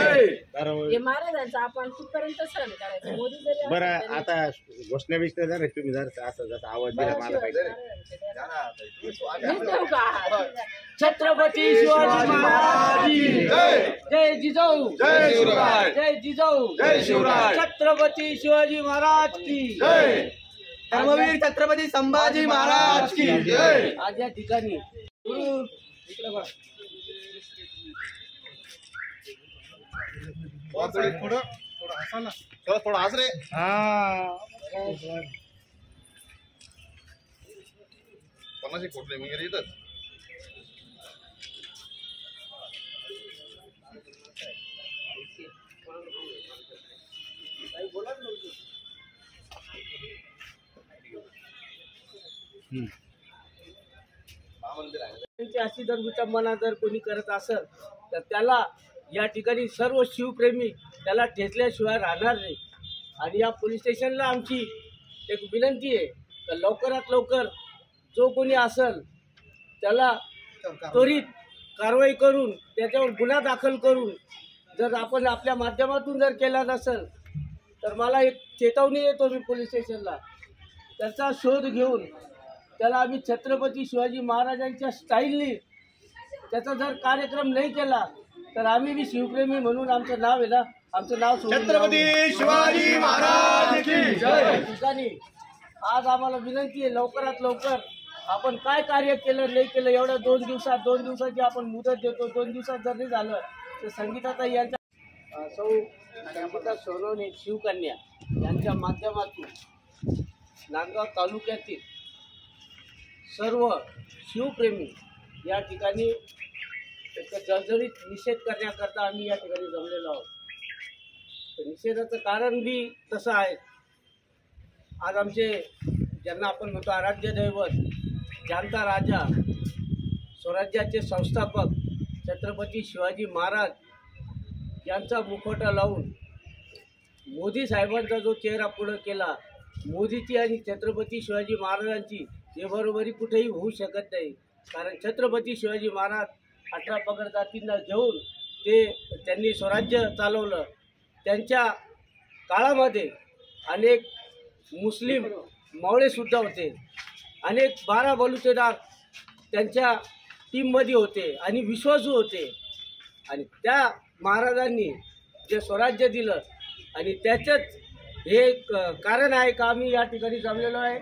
हे महाराजांचा आपण कुठपर्यंत सहन करायचं. मोदी जरी बरं आता घोषणा बिषणा जर तुम्ही जर असं जसं आवाज दिला मला पाहिजे. छत्रपती शिवाजी महाराज की जय जिजाऊ, जय शिवराय, जय जिजाऊ, जय शिवराय. छत्रपती शिवाजी महाराज की जय. धर्मवीर छत्रपती संभाजी महाराज की जय. आज या ठिकाणी थोड़ा हंस रे. कोणाची फोटो वगैरे येतात. अशी जर विटंबना जर कोणी करत असेल तर त्याला या ठिकाणी सर्व शिवप्रेमी त्याला ठेचल्याशिवाय राहणार नाही. आणि या पोलीस स्टेशनला आमची एक विनंती आहे तर लवकरात लवकर जो कोणी असेल त्याला त्वरित कारवाई करून त्याच्यावर गुन्हा दाखल करून जर आपण आपल्या माध्यमातून जर केला नसेल तर मला एक चेतावणी देतो मी पोलीस स्टेशनला. त्याचा शोध घेऊन त्याला आम्ही छत्रपती शिवाजी महाराजांच्या स्टाईलनी त्याचा जर कार्यक्रम नाही केला तर आम्ही बी शिवप्रेमी म्हणून आमचं नाव आहे ना, आमचं नाव छत्रपती शिवाजी महाराज की जय. ठिकाणी आज आम्हाला विनंती आहे लवकरात लवकर आपण काय कार्य केलं नाही केलं एवढ्या 2 दिवसाची आपण मुदत देतो. 2 दिवसात जर नाही झालं तर संगीताताई यांच्या सौ संगीता सोनवणे शिवकन्या यांच्या माध्यमातून नांदगाव तालुक्यातील सर्व शिवप्रेमी या ठिकाणी एक जळजळीत निषेध करण्याकरता आम्ही या ठिकाणी जमलेलो आहोत. तर निषेधाचं कारण बी तसं आहे. आज आमचे ज्यांना आपण म्हणतो आराध्य दैवत जाणता राजा स्वराज्याचे संस्थापक छत्रपती शिवाजी महाराज यांचा मुखवटा लावून मोदी साहेबांचा जो चेहरा पुढं केला, मोदीची आणि छत्रपती शिवाजी महाराजांची हे बरोबरी कुठेही होऊ शकत नाही. कारण छत्रपती शिवाजी महाराज 18 पगड जातींना घेऊन त्यांनी स्वराज्य चालवलं. त्यांच्या काळामध्ये अनेक मुस्लिम मावळेसुद्धा होते, अनेक 12 बलुतेदार त्यांच्या टीममध्ये होते आणि विश्वासू होते. आणि त्या महाराजांनी जे स्वराज्य दिलं आणि त्याचंच हे कारण आहे का आम्ही या ठिकाणी जमलेलो आहे.